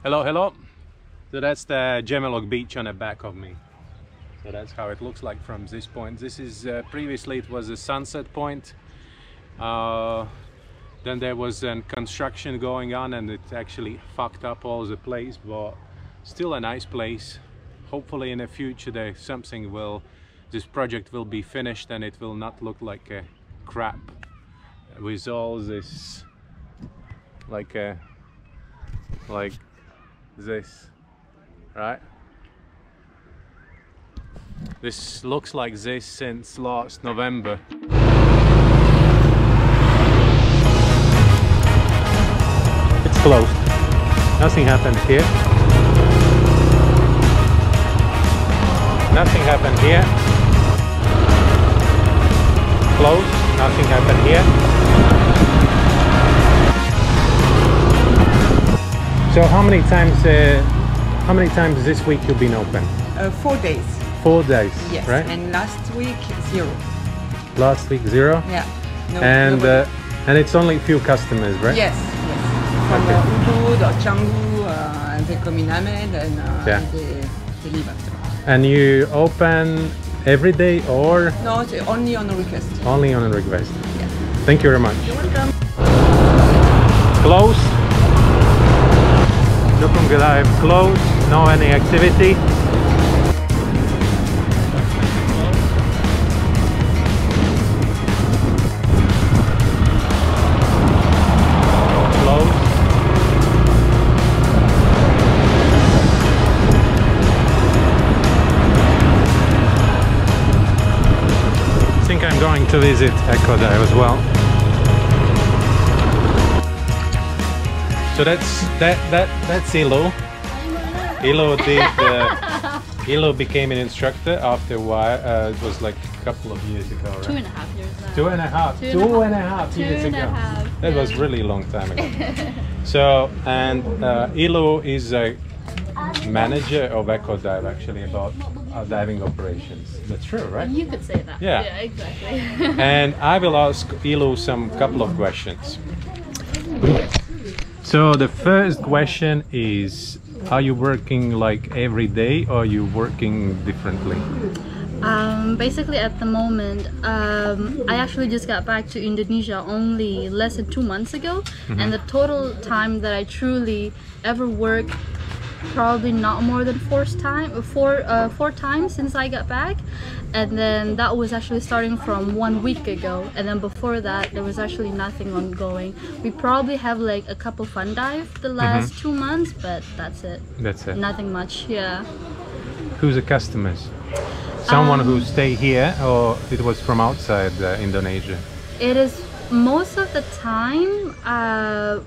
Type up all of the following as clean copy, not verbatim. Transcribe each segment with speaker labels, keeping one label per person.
Speaker 1: Hello, hello. So that's the Gemelog beach on the back of me. So that's how it looks like from this point. This is previously it was a sunset point. Then there was a construction going on and it actually fucked up all the place, but still a nice place. Hopefully in the future this project will be finished and it will not look like a crap with all this like this, right? This looks like this since last November. It's closed. Nothing happened here. Nothing happened here. Closed. Nothing happened here. So how many times this week you've been open?
Speaker 2: 4 days.
Speaker 1: 4 days,
Speaker 2: yes.
Speaker 1: Right?
Speaker 2: And last week 0.
Speaker 1: Last week 0?
Speaker 2: Yeah. No,
Speaker 1: and it's only a few customers, right?
Speaker 2: Yes, yes. From Ubud or Canggu, they come in Amed and they leave after.
Speaker 1: And you open every day or? No,
Speaker 2: it's only on a request.
Speaker 1: Only on a request.
Speaker 2: Yeah.
Speaker 1: Thank you very much.
Speaker 2: You're welcome.
Speaker 1: Close. Looking good, I have closed, no any activity. Close. I think I'm going to visit Echo Dive as well. So that's Ilo. Ilo became an instructor after a while. It was like a couple of years ago, right?
Speaker 3: 2.5 years now.
Speaker 1: Two and a half years ago. That was really long time ago. So, and Ilo is a manager of Echo Dive actually about diving operations. That's true, right?
Speaker 3: You could say that.
Speaker 1: Yeah,
Speaker 3: exactly.
Speaker 1: And I will ask Ilo some couple of questions. So the first question is, are you working like every day or are you working differently?
Speaker 3: Basically at the moment, I actually just got back to Indonesia only less than 2 months ago, and the total time that I truly ever worked, probably not more than four times since I got back. And then that was actually starting from 1 week ago, and then before that there was actually nothing ongoing. We probably have like a couple fun dive the last 2 months, but that's it.
Speaker 1: That's it.
Speaker 3: Nothing much. Yeah.
Speaker 1: Who's the customers? Someone who stay here, or it was from outside Indonesia?
Speaker 3: It is most of the time.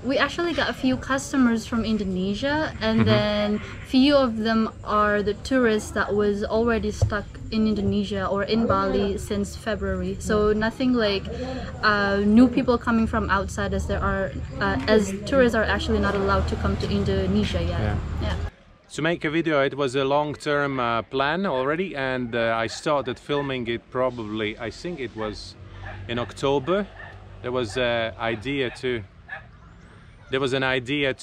Speaker 3: We actually got a few customers from Indonesia, and then few of them are the tourists that was already stuck in Indonesia or in Bali since February. So nothing like new people coming from outside, as as tourists are actually not allowed to come to Indonesia yet. Yeah.
Speaker 1: To make a video, it was a long-term plan already, and I started filming it probably, I think it was in October. There was an idea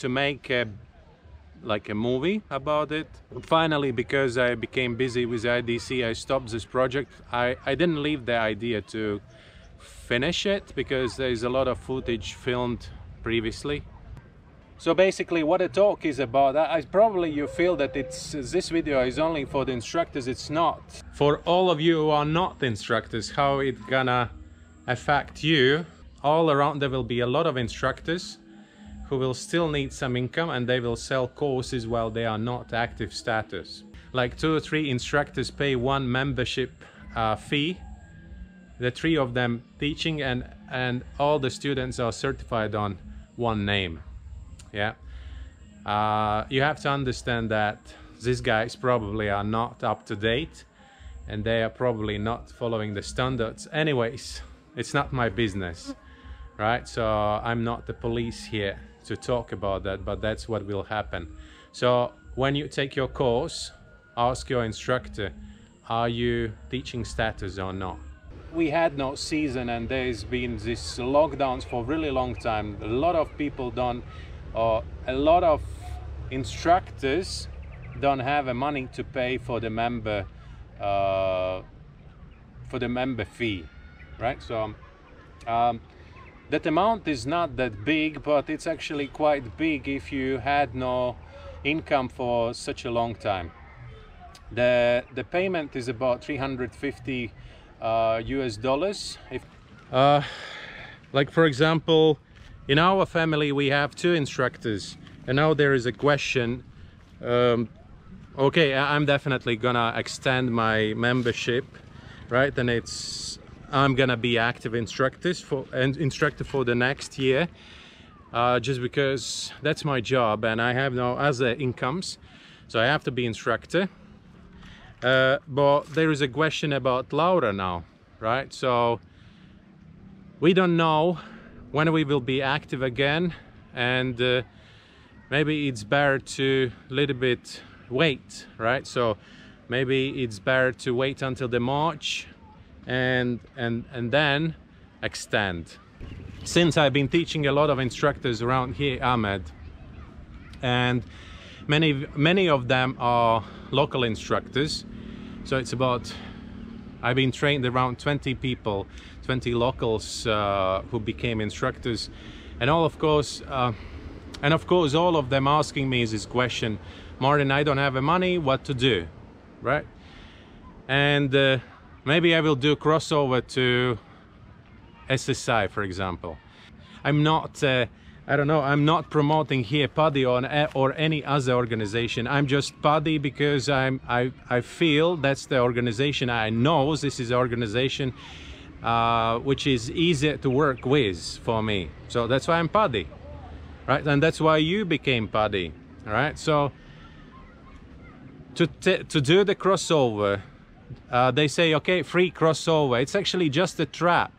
Speaker 1: to make like a movie about it. Finally, because I became busy with IDC, I stopped this project. I didn't leave the idea to finish it because there is a lot of footage filmed previously. So basically what the talk is about, probably you feel that this video is only for the instructors. It's not. For all of you who are not instructors, how it gonna affect you? All around there will be a lot of instructors who will still need some income, and they will sell courses while they are not active status. Like 2 or 3 instructors pay one membership fee, the 3 of them teaching, and all the students are certified on one name. Yeah, you have to understand that these guys probably are not up to date, and they are probably not following the standards. Anyways, it's not my business, right? So I'm not the police here to talk about that, but that's what will happen. So when you take your course, ask your instructor, are you teaching status or not? We had no season, and there's been this lockdowns for a really long time. A lot of people don't, or a lot of instructors don't have the money to pay for the member fee, right? So that amount is not that big, but it's actually quite big if you had no income for such a long time. The payment is about 350 US dollars. If like for example, in our family we have 2 instructors, and now there is a question. Okay, I'm definitely gonna extend my membership, right? And I'm gonna be active instructor for the next year, just because that's my job and I have no other incomes, so I have to be instructor. But there is a question about Laura now, right? So we don't know when we will be active again, and maybe it's better to little bit wait, right? So maybe it's better to wait until the March and then extend. Since I've been teaching a lot of instructors around here, Amed, and many of them are local instructors, so it's about, I've been trained around 20 people, 20 locals who became instructors, and of course all of them asking me this question: Martin, I don't have the money, what to do, right? And maybe I will do crossover to SSI, for example. I'm not I don't know, I'm not promoting here PADI or any other organization. I'm just PADI because I feel that's the organization I know. This is the organization which is easier to work with for me. So that's why I'm PADI, right? And that's why you became PADI, right? So to do the crossover, they say, okay, free crossover. It's actually just a trap.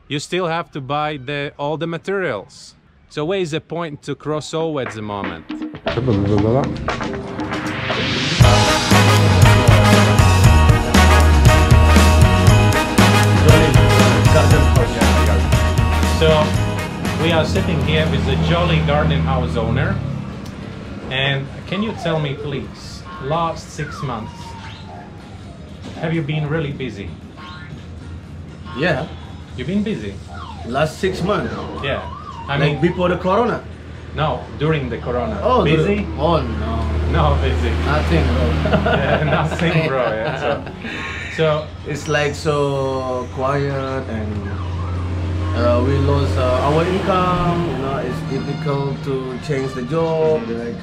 Speaker 1: You still have to buy all the materials. So where is the point to cross over at the moment? So we are sitting here with the jolly garden house owner, and can you tell me please, last 6 months, have you been really busy?
Speaker 4: Yeah.
Speaker 1: You've been busy?
Speaker 4: Last 6 months?
Speaker 1: Yeah. I
Speaker 4: Like
Speaker 1: mean,
Speaker 4: before the corona?
Speaker 1: no, during the corona.
Speaker 4: Oh,
Speaker 1: busy?
Speaker 4: Oh no.
Speaker 1: No, busy.
Speaker 4: Nothing, bro.
Speaker 1: Yeah, nothing, bro. Yeah. So
Speaker 4: it's like so quiet, and we lost our income. You know, it's difficult to change the job, like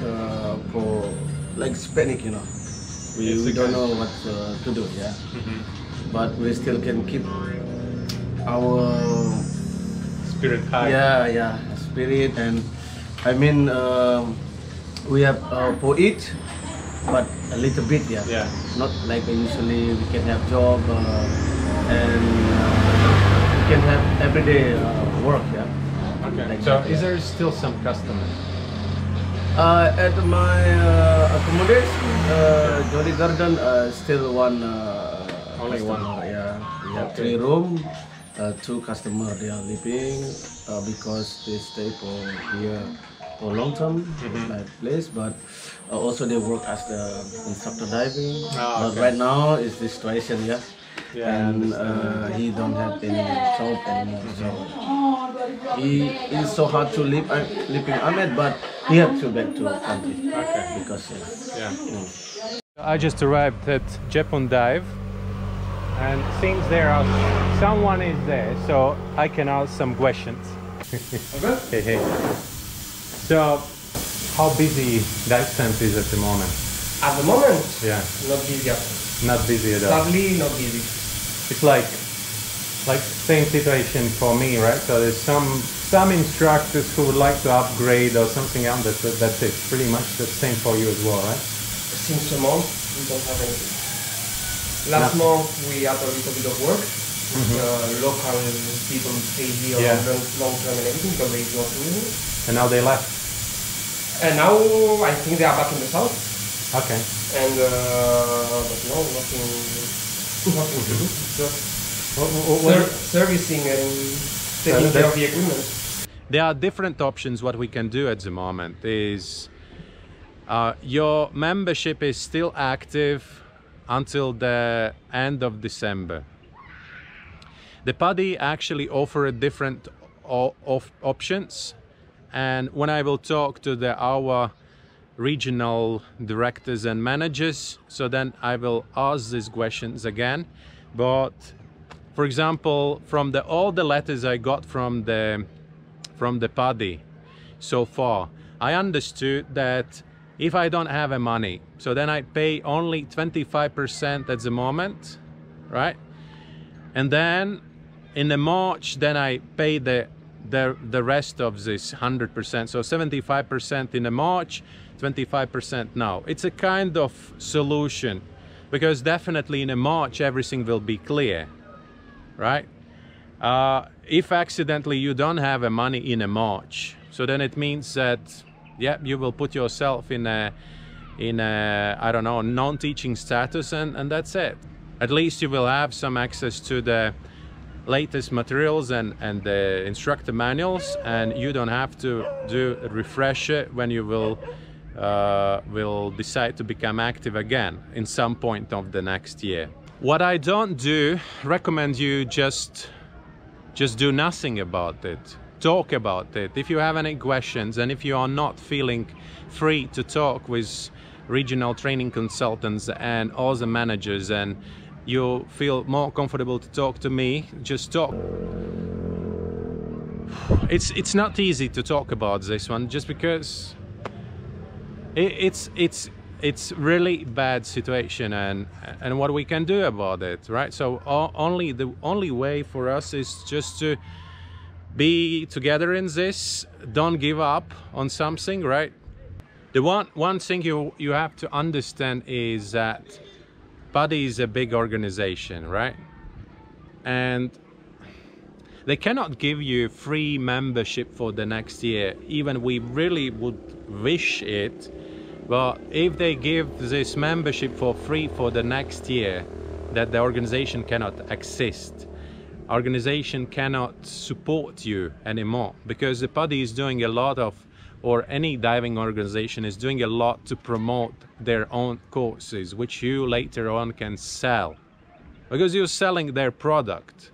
Speaker 4: for like Hispanic, you know. We don't know what to do, yeah. But we still can keep our
Speaker 1: spirit high.
Speaker 4: Yeah, spirit. And I mean, we have for it, but a little bit, yeah.
Speaker 1: Yeah.
Speaker 4: Not like usually we can have job and we can have everyday work, yeah.
Speaker 1: Okay.
Speaker 4: Like
Speaker 1: So
Speaker 4: that,
Speaker 1: is
Speaker 4: yeah.
Speaker 1: there still some customers?
Speaker 4: At my accommodation, Jolly Garden, still one.
Speaker 1: Only
Speaker 4: customer,
Speaker 1: one.
Speaker 4: Yeah, we have
Speaker 1: Okay.
Speaker 4: 3 rooms, 2 customers they are living because they stay for here for long term like place, but also they work as the instructor diving.
Speaker 1: Oh,
Speaker 4: But
Speaker 1: okay.
Speaker 4: right now is this situation, yeah.
Speaker 1: Yeah, I
Speaker 4: And
Speaker 1: understand.
Speaker 4: he don't have any job anymore, so it's so hard to live in Amed, but he have to back to country.
Speaker 1: Okay.
Speaker 4: Because
Speaker 1: Yeah.
Speaker 4: mm.
Speaker 1: I just arrived at Japan Dive, and seems someone is there, so I can ask some questions.
Speaker 5: Okay.
Speaker 1: Hey. So, how busy dive camp is at the moment?
Speaker 5: At the moment,
Speaker 1: Yeah,
Speaker 5: not busy at all.
Speaker 1: not busy at all.
Speaker 5: Sadly, not busy.
Speaker 1: It's like same situation for me, right? So there's some instructors who would like to upgrade or something else. That's it. Pretty much the same for you as well, right?
Speaker 5: Since a month, we don't have anything. Last month, we had a little bit of work. Local people stay here
Speaker 1: Yeah.
Speaker 5: long term and everything because they don't do it.
Speaker 1: And now they left.
Speaker 5: And now I think they are back in the south.
Speaker 1: Okay.
Speaker 5: And but no, nothing to do. Just servicing and taking care of the equipment.
Speaker 1: There are different options. What we can do at the moment is Your membership is still active until the end of December. The PADI actually offer different options, and when I will talk to our regional directors and managers, so then I will ask these questions again. But for example, from all the letters I got from the PADI so far, I understood that if I don't have money, so then I pay only 25% at the moment, right? And then in the March, then I pay the rest of this 100%. So 75% in the March, 25% now. It's a kind of solution, because definitely in the March everything will be clear, right? If accidentally you don't have money in a March, so then it means that, yeah, you will put yourself in a I don't know, non-teaching status, and that's it. At least you will have some access to the latest materials and the instructor manuals, and you don't have to do a refresher when you will decide to become active again in some point of the next year. What I don't recommend you just do nothing about it. Talk about it. If you have any questions, and if you are not feeling free to talk with regional training consultants and other managers, and you feel more comfortable to talk to me, just talk. It's not easy to talk about this one, just because it's really bad situation, and what we can do about it, right? So the only way for us is just to be together in this. Don't give up on something, right? The one thing you have to understand is that PADI is a big organization, right? And they cannot give you free membership for the next year, even we really would wish it. But if they give this membership for free for the next year, that the organization cannot exist. Organization cannot support you anymore, because the PADI is doing a lot of, or any diving organization is doing a lot to promote their own courses, which you later on can sell, because you're selling their product.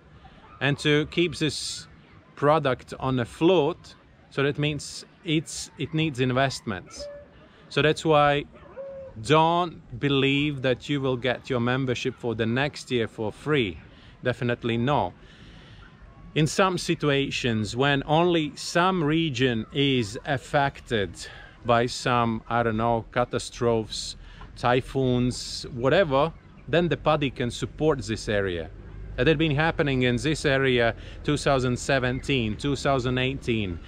Speaker 1: And to keep this product on a float, so that means it needs investments. So that's why don't believe that you will get your membership for the next year for free. Definitely no. In some situations, when only some region is affected by some, I don't know, catastrophes, typhoons, whatever, then the PADI can support this area. That had been happening in this area 2017, 2018.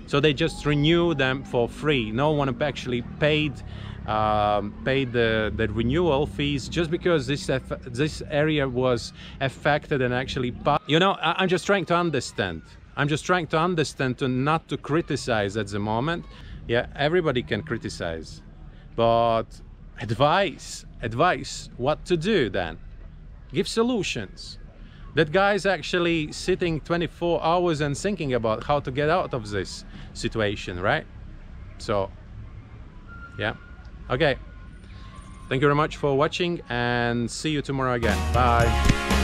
Speaker 1: So they just renew them for free. No one actually paid the renewal fees, just because this area was affected and actually, you know, I'm just trying to understand. I'm just trying to understand, not to criticize at the moment. Yeah, everybody can criticize, but advice, what to do then? Give solutions. That guy's actually sitting 24 hours and thinking about how to get out of this situation, right? So, yeah. Okay. Thank you very much for watching, and see you tomorrow again. Bye.